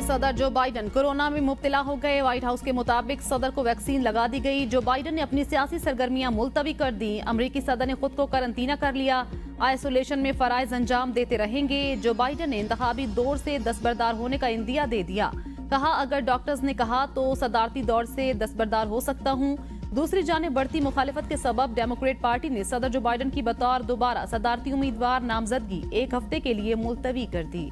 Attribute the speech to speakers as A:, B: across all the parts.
A: अमेरिकी सदर जो बाइडन कोरोना में मुब्तला हो गए। व्हाइट हाउस के मुताबिक सदर को वैक्सीन लगा दी गई। जो बाइडन ने अपनी सियासी सरगर्मियां मुलतवी कर दी। अमेरिकी सदर ने खुद को करंतना कर लिया। आइसोलेशन में फराइज अंजाम देते रहेंगे। जो बाइडन ने इंतखाबी दौर से दस्तबरदार होने का इंदिया दे दिया। कहा, अगर डॉक्टर्स ने कहा तो सदारती दौर से दस्तबरदार हो सकता हूँ। दूसरी जानिब बढ़ती मुखालिफत के सबब डेमोक्रेट पार्टी ने सदर जो बाइडन की बतौर दोबारा सदारती उम्मीदवार नामजदगी 1 हफ्ते के लिए मुलतवी कर दी।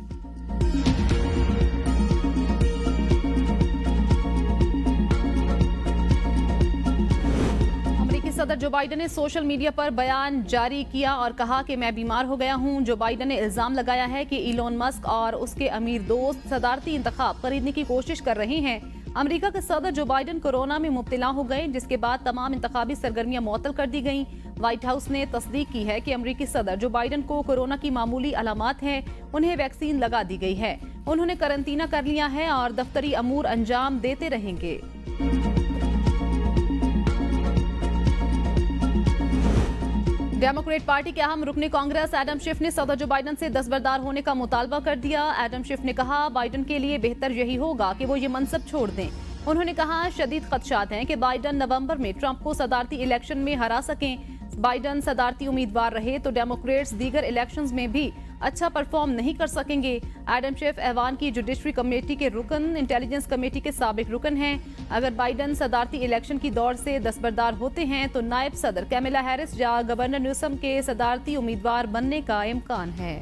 A: सदर जो बाइडन ने सोशल मीडिया पर बयान जारी किया और कहा कि मैं बीमार हो गया हूं। जो बाइडन ने इल्जाम लगाया है कि इलोन मस्क और उसके अमीर दोस्त सदारती इंतखाब खरीदने की कोशिश कर रहे हैं। अमेरिका के सदर जो बाइडन कोरोना में मुब्तला हो गए, जिसके बाद तमाम इंतखाबी सरगर्मियां मुअत्तल कर दी गईं। व्हाइट हाउस ने तस्दीक की है कि अमेरिकी सदर जो बाइडन को कोरोना की मामूली अलामात हैं, उन्हें वैक्सीन लगा दी गई है। उन्होंने करंतना कर लिया है और दफ्तरी अमूर अंजाम देते रहेंगे। डेमोक्रेट पार्टी के अहम रुकने कांग्रेस एडम शिफ ने सदर जो बाइडन से दस्तबरदार होने का मुतालबा कर दिया। एडम शिफ ने कहा, बाइडन के लिए बेहतर यही होगा कि वो ये मनसब छोड़ दें। उन्होंने कहा, शदीद खदशात हैं कि बाइडन नवंबर में ट्रंप को सदारती इलेक्शन में हरा सकें। बाइडन सदारती उम्मीदवार रहे तो डेमोक्रेट्स दीगर इलेक्शंस में भी अच्छा परफॉर्म नहीं कर सकेंगे। एडम शिफ ऐवान की जुडिशरी कमेटी के रुकन, इंटेलिजेंस कमेटी के साबिक रुकन हैं। अगर बाइडन सदारती इलेक्शन की दौड़ से दस्तबरदार होते हैं तो नायब सदर कैमिला हैरिस या गवर्नर न्यूसम के सदारती उम्मीदवार बनने का इम्कान है।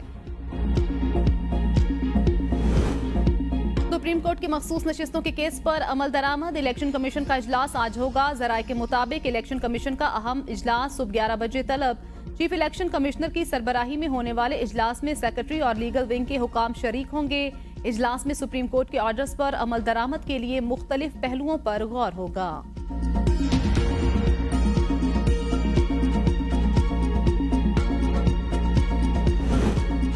A: सुप्रीम कोर्ट की मखसूस नशिस्तों के केस पर अमल दरामद। इलेक्शन कमीशन का इजलास आज होगा। जराये के मुताबिक इलेक्शन कमीशन का अहम इजलास सुबह 11 बजे तलब। चीफ इलेक्शन कमिश्नर की सरबराही में होने वाले इजलास में सेक्रेटरी और लीगल विंग के हुकाम शरीक होंगे। इजलास में सुप्रीम कोर्ट के ऑर्डर्स पर अमल दरामद के लिए मुख्तलिफ पहलुओं पर गौर होगा।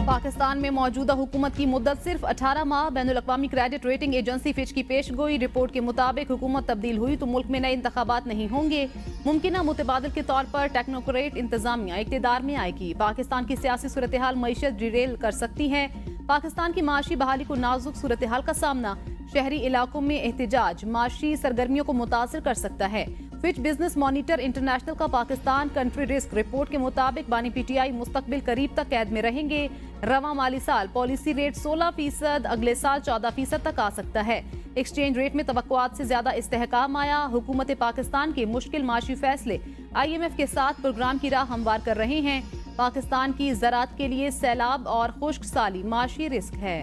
A: पाकिस्तान में मौजूदा हुकूमत की मुद्दत सिर्फ 18 माह। बैनुल-अक़वामी क्रेडिट रेटिंग एजेंसी फिच की पेशगोई रिपोर्ट के मुताबिक हुकूमत तब्दील हुई तो मुल्क में नए इंतखाबात नहीं होंगे। मुमकिना मुतबादिल के तौर पर टेक्नोक्रेट इंतजामिया इक़्तिदार में आएगी। पाकिस्तान की सियासी सूरत हाल मईशत डिरेल कर सकती है। पाकिस्तान की माशी बहाली को नाजुक सूरत हाल का सामना। शहरी इलाकों में एहतजाज माशी सरगर्मियों को मुतासर कर सकता है। फिच बिजनेस मॉनिटर इंटरनेशनल का पाकिस्तान कंट्री रिस्क रिपोर्ट के मुताबिक बानी पीटीआई मुस्तकबिल करीब तक कैद में रहेंगे। रवा माली साल पॉलिसी रेट 16%, अगले साल 14% तक आ सकता है। एक्सचेंज रेट में तवक्कुआत से ज्यादा इस्तेहकाम आया। हुकूमत पाकिस्तान के मुश्किल माशी फैसले IMF के साथ प्रोग्राम की राह हमवार कर रहे हैं। पाकिस्तान की ज़राअत के लिए सैलाब और खुश्क साली माशी रिस्क है।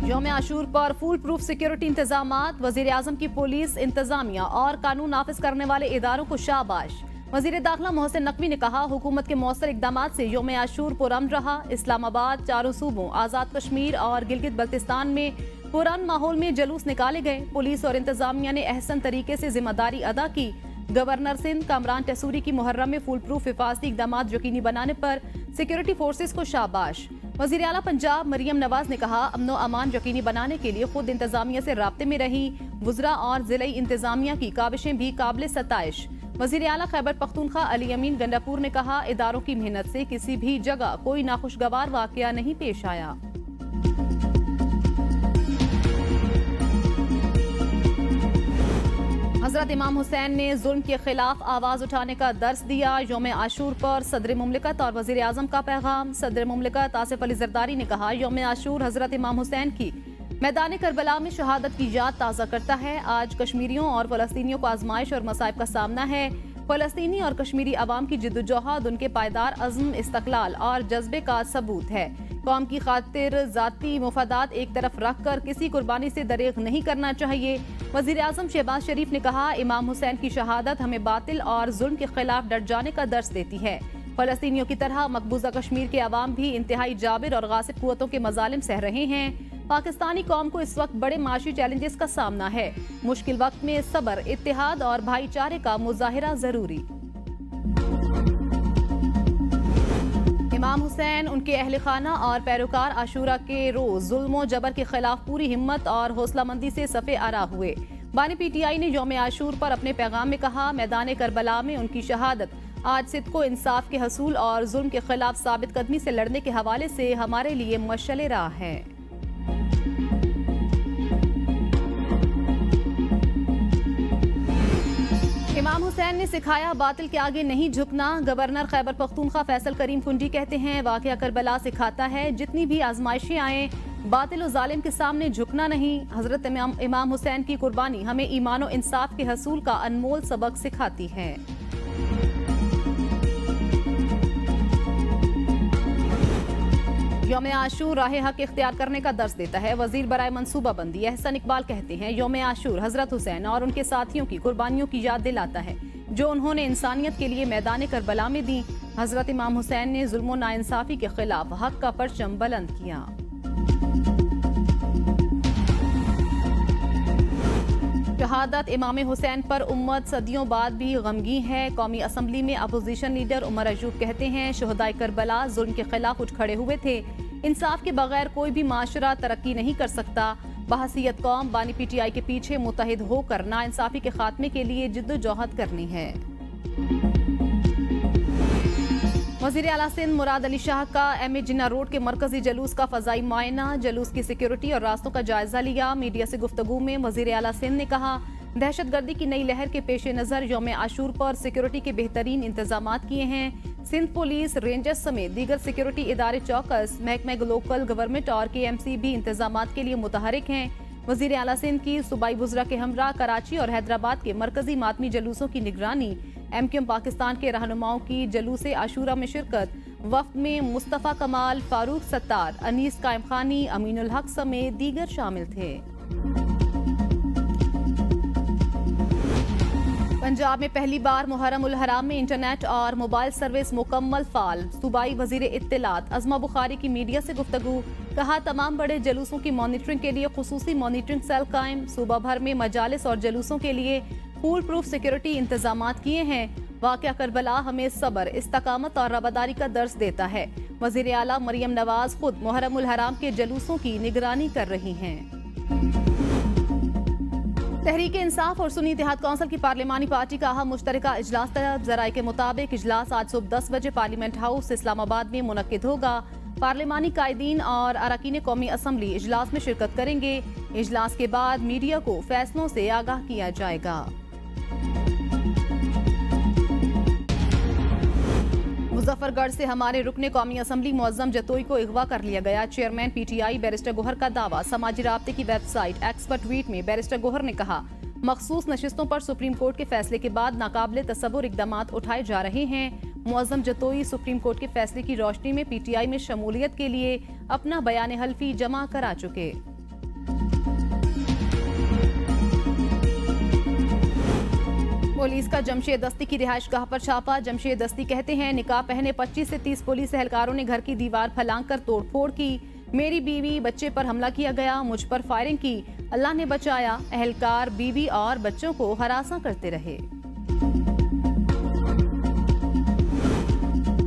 A: यौम आशूर पर फुल प्रूफ सिक्योरिटी इंतजामात। वजीर आजम की पुलिस, इंतजामिया और कानून नाफिज करने वाले इदारों को शाबाश। वजीर दाखिला मोहसिन नकवी ने कहा, हुकूमत के मौसर इकदामात से यौम आशूर पुरअमन रहा। इस्लामाबाद, चारों सूबों, आज़ाद कश्मीर और गिलगित बल्तिस्तान में पुरअमन माहौल में जलूस निकाले गए। पुलिस और इंतजामिया ने अहसन तरीके से जिम्मेदारी अदा की। गवर्नर सिंध कामरान टसूरी की मुहर्रम में फुल प्रूफ हिफाजती इकदामात यकीनी बनाने पर सिक्योरिटी फोर्सेस को शाबाश। वज़ीर आला पंजाब मरियम नवाज ने कहा, अमनो अमान यकीनी बनाने के लिए खुद इंतजामिया से राब्ते में रही। वुज़रा और ज़िलाई इंतजामिया की काविशें भी काबिल सताइश। वज़ीर आला खैबर पख्तूनख्वा अली अमीन गंडापुर ने कहा, इदारों की मेहनत से किसी भी जगह कोई नाखुशगवार वाकया नहीं पेश आया। हजरत इमाम हुसैन ने जुल्म के खिलाफ आवाज उठाने का दर्स दिया। यौम आशूर पर सदर मुमलिकत और वजीर आजम का पैगाम। सदर मुमलिकत आसिफ अली जरदारी ने कहा, यौम आशूर हजरत इमाम हुसैन की मैदान करबला में शहादत की याद ताज़ा करता है। आज कश्मीरियों और फ़लस्तीनियों को आजमाइश और मसाइब का सामना है। फ़लस्तीनी और कश्मीरी अवाम की जिद्दोजहद उनके पायदार अज़्म, इस्तक़लाल और जज्बे का सबूत है। कौम की खातिर ज़ाती मुफादात एक तरफ रख कर किसी कुर्बानी से दरेग नहीं करना चाहिए। वज़ीर आज़म शहबाज शरीफ ने कहा, इमाम हुसैन की शहादत हमें बातिल और जुल्म के खिलाफ डट जाने का दर्स देती है। फ़लस्तीनियों की तरह मकबूजा कश्मीर के अवाम भी इंतहाई जाबिर और गासिब कुव्वतों के मजालिम सह रहे हैं। पाकिस्तानी कौम को इस वक्त बड़े माशी चैलेंजेस का सामना है। मुश्किल वक्त में सब्र, इत्तेहाद और भाईचारे का मुजाहिरा जरूरी। इमाम हुसैन, उनके अहल खाना और पैरोकार आशूरा के रोज जुल्म जबर के खिलाफ पूरी हिम्मत और हौसलामंदी से सफ़े आरा हुए। बानी PTI ने यौम आशूर पर अपने पैगाम में कहा, मैदान करबला में उनकी शहादत आज सिद्ध को इंसाफ के हसूल और जुल्म के खिलाफ साबित कदमी से लड़ने के हवाले से हमारे लिए मशअल राह है। इमाम हुसैन ने सिखाया बातिल के आगे नहीं झुकना। गवर्नर खैबर पख्तूनख्वा फैसल करीम कुंडी कहते हैं वाक़या करबला सिखाता है जितनी भी आजमाइशें आए बातिल और जालिम के सामने झुकना नहीं। हजरत इमाम हुसैन की कुर्बानी हमें ईमान और इंसाफ के हसूल का अनमोल सबक सिखाती है। यौम आशूर राह हक इख्तियार करने का दर्स देता है। वजीर बराए मनसूबाबंदी एहसन इकबाल कहते हैं यौम आशूर हजरत हुसैन और उनके साथियों की कुर्बानियों की याद दिलाता है जो उन्होंने इंसानियत के लिए मैदान करबला में दी। हजरत इमाम हुसैन ने जुल्म और नाइंसाफी के खिलाफ हक का परचम बुलंद किया। शहादत इमाम हुसैन पर उम्मत सदियों बाद भी गमगीन है। कौमी असम्बली में अपोजिशन लीडर उमर अयूब कहते हैं शहदाए करबला जुल्म के खिलाफ उठ खड़े हुए थे। इंसाफ के बगैर कोई भी माशरा तरक्की नहीं कर सकता। बहसीयत कौम बानी PTI के पीछे मुतहिद होकर नाइंसाफी के खात्मे के लिए जिद्दोजहद करनी है। वज़ीर आला सिंध मुराद अली शाह का MA जिन्ना रोड के मरकजी जलूस का फजाई मुआयना। जलूस की सिक्योरिटी और रास्तों का जायजा लिया। मीडिया से गुफ्तगू में वज़ीर आला सिंध ने कहा दहशतगर्दी की नई लहर के पेश नज़र यौम आशूर पर सिक्योरिटी के बेहतरीन इंतजाम किए हैं। सिंध पुलिस रेंजर्स समेत दीगर सिक्योरिटी इदारे चौकस महकमा लोकल गवर्नमेंट और KMC भी इंतजाम के लिए मुतहरिक हैं। वज़ीर आला सिंध की सूबाई वुज़रा के हमरा कराची और हैदराबाद के मरकजी मातमी जलूसों की निगरानी। MQM पाकिस्तान के रहनुमाओं की जलूस आशूरा में शिरकत। वफ्द में मुस्तफ़ा कमाल, फारूक सत्तार, अनीस कायम खानी, अमीनुल हक समेत दीगर शामिल थे। पंजाब में पहली बार मुहर्रम उल हराम में इंटरनेट और मोबाइल सर्विस मुकम्मल फाल। सूबाई वजीर इत्तलात अज़मा बुखारी की मीडिया से गुफ्तगू। कहा तमाम बड़े जलूसों की मॉनिटरिंग के लिए खुसूसी मॉनिटरिंग सेल कायम। सूबा भर में मजालिस और जलूसों के लिए फूल प्रूफ सिक्योरिटी इंतजाम किए हैं। वाक़या करबला हमें सब्र, इस्तकामत और रवादारी का दर्स देता है। वज़ीर आला मरियम नवाज खुद मुहर्रम उल हराम के जलूसों की निगरानी कर रही हैं। तहरीक इंसाफ और सुन्नी इत्तेहाद कौंसिल की पार्लिमानी पार्टी का अहम मुश्तरका इजलास तलब। जराये के मुताबिक इजलास आज सुबह 10 बजे पार्लियामेंट हाउस इस्लामाबाद में मुनक्किद होगा। पार्लिमानी कायदीन और अरकान कौमी असम्बली इजलास में शिरकत करेंगे। इजलास के बाद मीडिया को फैसलों से आगाह किया जाएगा। मुजफ्फरगढ़ से हमारे रुकने कौमी असम्बली मुअज्जम जतोई को अगवा कर लिया गया। चेयरमैन PTI बैरिस्टर गोहर का दावा। समाजी राब्ते की वेबसाइट एक्स पर ट्वीट में बैरिस्टर गोहर ने कहा मखसूस नशिस्तों पर सुप्रीम कोर्ट के फैसले के बाद नाकाबिले तसव्वुर इक़दामात उठाए जा रहे हैं। मुअज्जम जतोई सुप्रीम कोर्ट के फैसले की रोशनी में PTI में शमूलियत के लिए अपना बयान हल्फी जमा करा चुके। पुलिस का जमशेद दस्ती की रिहाइश गाह पर छापा। जमशेद दस्ती कहते हैं निकाह पहने 25 से 30 पुलिस एहलकारों ने घर की दीवार फलांग कर तोड़फोड़ की। मेरी बीवी बच्चे पर हमला किया गया, मुझ पर फायरिंग की, अल्लाह ने बचाया। एहलकार बीवी और बच्चों को हरासा करते रहे।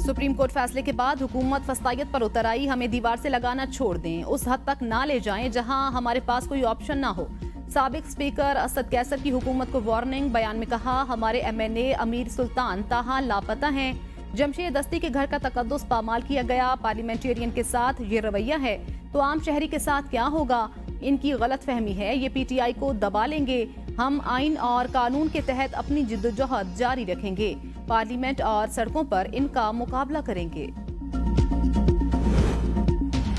A: सुप्रीम कोर्ट फैसले के बाद हुकूमत फस्तायत पर उतर आई। हमें दीवार से लगाना छोड़ दें, उस हद तक ना ले जाएं जहां हमारे पास कोई ऑप्शन ना हो। साबिक स्पीकर असद कैसर की हुकूमत को वार्निंग। बयान में कहा हमारे MNA अमीर सुल्तान ताहाल लापता हैं। जमशेद दस्ती के घर का तकद्दुस पामाल किया गया। पार्लियामेंटेरियन के साथ ये रवैया है तो आम शहरी के साथ क्या होगा? इनकी गलत फहमी है, ये PTI को दबा लेंगे। हम आइन और कानून के तहत अपनी जिद्दोजहद जारी रखेंगे। पार्लियामेंट और सड़कों पर इनका मुकाबला करेंगे।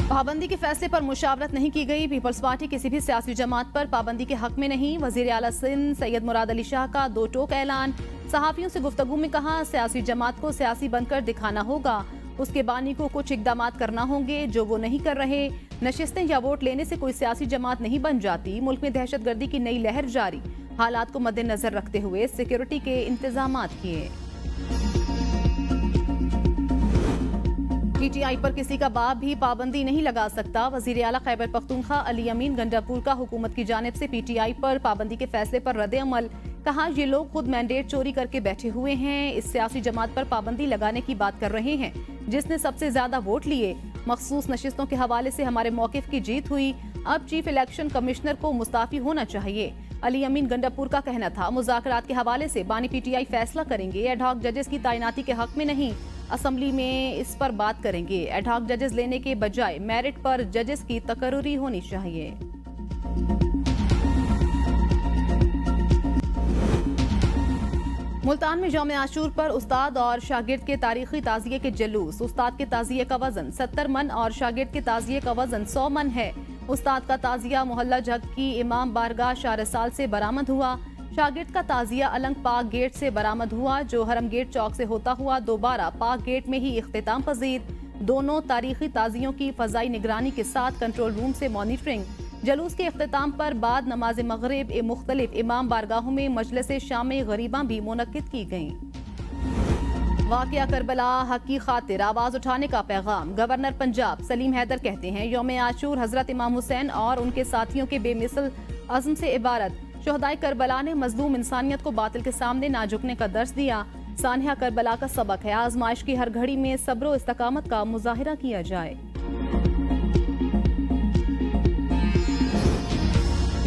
A: पाबंदी के फैसले पर मुशावरत नहीं की गई। पीपल्स पार्टी किसी भी सियासी जमात पर पाबंदी के हक में नहीं। वजीर आला सिंध सैयद मुराद अली शाह का दो टोक ऐलान। सहाफियों से गुफ्तगू में कहा सियासी जमात को सियासी बनकर दिखाना होगा, उसके बानी को कुछ इकदामात करना होंगे जो वो नहीं कर रहे। नशिस्तें या वोट लेने से कोई सियासी जमात नहीं बन जाती। मुल्क में दहशतगर्दी की नई लहर जारी। हालात को मद्देनजर रखते हुए सिक्योरिटी के इंतजाम किए। PTI पर किसी का बाप भी पाबंदी नहीं लगा सकता। वजीर आला खैबर पख्तूनख्वा अली अमीन गंडापुर का हुकूमत की जानिब से PTI पर पाबंदी के फैसले पर रद्द अमल। कहा ये लोग खुद मैंडेट चोरी करके बैठे हुए हैं। इस सियासी जमात पर पाबंदी लगाने की बात कर रहे हैं जिसने सबसे ज्यादा वोट लिए। मखसूस नशिस्तों के हवाले से हमारे मौकिफ की जीत हुई। अब चीफ इलेक्शन कमिश्नर को मुस्ताफी होना चाहिए। अली अमीन गंडापुर का कहना था, मुज़ाकरात के हवाले से बानी पीटीआई फैसला करेंगे, एडहॉक जजेस की तैनाती के हक में नहीं, असेंबली में इस पर बात करेंगे। एडहॉक जजेस लेने के बजाय मेरिट पर जजेस की तकर्रुरी होनी चाहिए। मुल्तान में यौम आशूर पर उस्ताद और शागिर्द के तारीखी ताजिए के जुलूस। उस्ताद के ताजिए का वजन 70 मन और शागिर्द के ताजिए का वजन 100 मन है। उस्ताद का ताजिया मोहल्ला जग की इमाम बारगाह शारसाल से बरामद हुआ। शागिर्द का ताजिया अलंग पाक गेट से बरामद हुआ, जो हरम गेट चौक से होता हुआ दोबारा पाक गेट में ही इख्तिताम पजीर। दोनों तारीखी ताजियों की फजाई निगरानी के साथ कंट्रोल रूम से मॉनिटरिंग। जलूस के इख्तिताम पर बाद नमाज मगरिब मुख्तलिफ इमाम बारगाहों में मजलिस शाम गरीबा भी मुनक्किद की गईं। वाक़या करबला हक की खातिर आवाज़ उठाने का पैगाम। गवर्नर पंजाब सलीम हैदर कहते हैं, यौम आशूर हजरत इमाम हुसैन और उनके साथियों के बेमिसल अज़्म से इबारत। शोहदाए करबला ने मजलूम इंसानियत को बातिल के सामने ना झुकने का दर्स दिया। सानिया करबला का सबक है, आजमाइश की हर घड़ी में सब्र व इस्तकामत का मुजाहिरा किया जाए।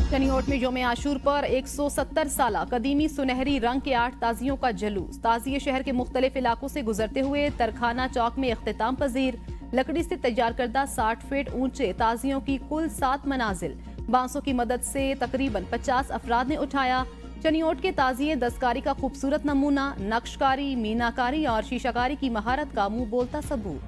A: शनियोट में यौम आशूर पर 170 साल कदीमी सुनहरी रंग के 8 ताजियों का जुलूस। ताजिए शहर के मुख्तलिफ इलाकों से गुजरते हुए तरखाना चौक में इख्तिताम पजीर। लकड़ी से तैयार करदा 60 फीट ऊंचे ताजियों की कुल 7 मनाजिल बांसों की मदद से तकरीबन 50 अफराद ने उठाया। शनियोट के ताजिए दस्तकारी का खूबसूरत नमूना, नक्शकारी, मीनाकारी और शीशाकारी की महारत का मुंह बोलता सबूत।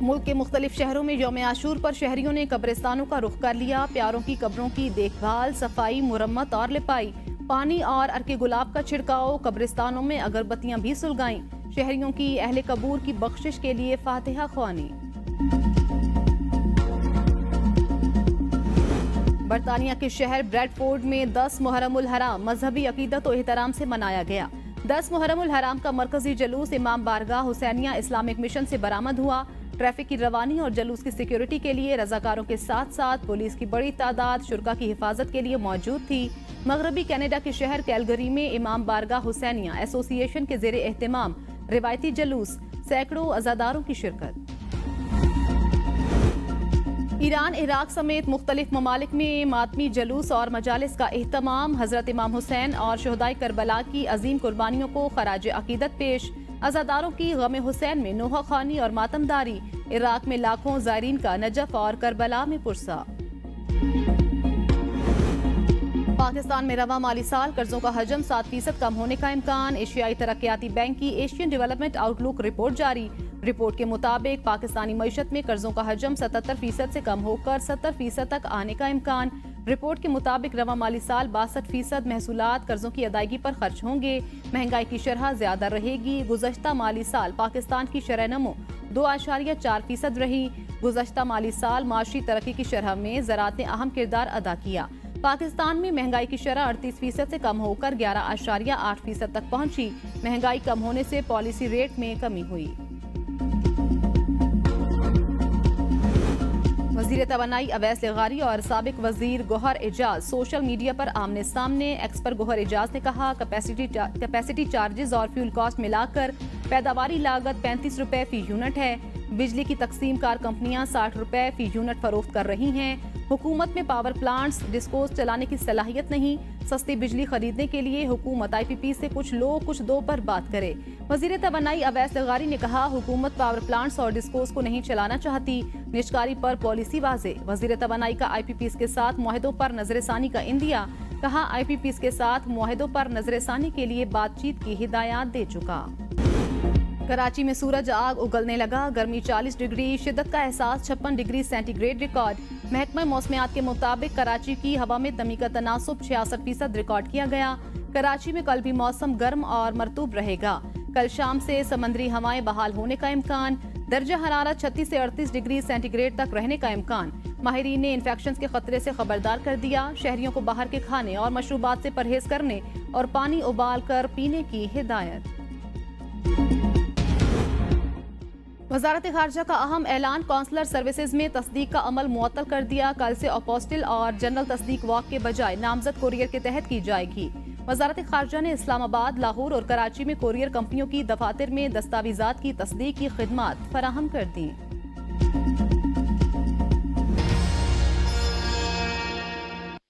A: मुल्क के मुख्तलिफ शहरों में यौम आशूर पर शहरियों ने कब्रिस्तानों का रुख कर लिया। प्यारों की कब्रों की देखभाल, सफाई, मुरम्मत और लिपाई, पानी और अर्के गुलाब का छिड़काव, कब्रिस्तानों में अगरबत्तियां भी सुलगाईं। शहरियों की अहले कबूर की बख्शिश के लिए फातिहा ख्वानी। बरतानिया के शहर ब्रेडफोर्ड में 10 मुहर्रमुल हराम मजहबी अकीदत और एहतराम से मनाया गया। 10 मुहर्रमुल हराम का मरकजी जुलूस इमाम बारगाह हुसैनिया इस्लामिक मिशन से बरामद हुआ। ट्रैफिक की रवानी और जुलूस की सिक्योरिटी के लिए रजाकारों के साथ साथ पुलिस की बड़ी तादाद शुरका की हिफाजत के लिए मौजूद थी। मगरबी कनाडा के शहर कैलगरी में इमाम बारगाह हुसैनिया एसोसिएशन के जेर एहतमाम रिवायती जुलूस, सैकड़ों अज़ादारों की शिरकत। ईरान, इराक समेत मुख्तलिफ ममालिक में मातमी जुलूस और मजालिस का एहतमाम। हजरत इमाम हुसैन और शोहदाए करबला की अजीम कुर्बानियों को खराज अकीदत पेश। अज़ादारों की गम हुसैन में नोहा खानी और मातमदारी। इराक में लाखों ज़ायरीन का नजफ और करबला में पुरसा। पाकिस्तान में रवा माली साल कर्जों का हजम 7% कम होने का इम्कान। एशियाई तरक्याती बैंक की एशियन डेवलपमेंट आउटलुक रिपोर्ट जारी। रिपोर्ट के मुताबिक पाकिस्तानी मईशत में कर्जों का हजम 77% से कम होकर 70% तक आने का इम्कान। रिपोर्ट के मुताबिक रवा माली साल 62% महसूलात कर्जों की अदायगी पर खर्च होंगे। महंगाई की शरह ज्यादा रहेगी। गुज़श्ता माली साल पाकिस्तान की शरह नमो 2.4% रही। गुज़श्ता माली साल माशी तरक्की की शरह में ज़राअत ने अहम किरदार अदा किया। पाकिस्तान में महंगाई की शरह 38% से कम होकर 11.8% तक पहुंची। महंगाई कम होने से पॉलिसी रेट में कमी हुई। वज़ीर तवानाई अवैस लगारी और साबिक वज़ीर गौहर एजाज सोशल मीडिया पर आमने सामने। एक्स पर गौहर एजाज ने कहा, कैपेसिटी चार्जेस और फ्यूल कॉस्ट मिलाकर पैदावारी लागत 35 रुपए फी यूनिट है। बिजली की तकसीम कार कंपनियां 60 रुपए फी यूनिट फरोख्त कर रही हैं। हुकूमत में पावर प्लांट्स डिस्कोज चलाने की सलाहियत नहीं। सस्ती बिजली खरीदने के लिए हुकूमत IPP से कुछ लो कुछ दो पर बात करे। वज़ीर तवानाई अवैस लगारी ने कहा, हुकूमत पावर प्लांट्स और डिस्कोज को नहीं चलाना चाहती। निजकारी पर पॉलिसी वाज़े। वज़ीर तवानाई का IPPs के साथ मुआहदों पर नजरसानी का इंदिया। कहा, IPPs के साथ मुआहदों पर नजरसानी के लिए बातचीत की हिदायत दे चुका। कराची में सूरज आग उगलने लगा। गर्मी 40 डिग्री, शिद्दत का एहसास 56 डिग्री सेंटीग्रेड रिकॉर्ड। महकमा मौसमियात के मुताबिक कराची की हवा में नमी का तनासुब 66% रिकॉर्ड किया गया। कराची में कल भी मौसम गर्म और मरतूब रहेगा। कल शाम से समंदरी हवाएं बहाल होने का इम्कान। दर्जा हरारत 36 से 38 डिग्री सेंटीग्रेड तक रहने का इम्कान। माहिरीन ने इन्फेक्शन के खतरे से खबरदार कर दिया। शहरियों को बाहर के खाने और मशरूबात से परहेज करने और पानी उबाल कर पीने की हिदायत। वजारत खारजा का अहम ऐलान। कौंसलर सर्विसेज में तस्दीक का अमल मुअत्तल कर दिया। कल से अपोस्टिल और जनरल तस्दीक वॉक के बजाय नामजद कोरियर के तहत की जाएगी। वजारत खारजा ने इस्लामाबाद, लाहौर और कराची में कोरियर कंपनियों की दफातर में दस्तावेजात की तस्दीक की खिदमात फराहम कर दी।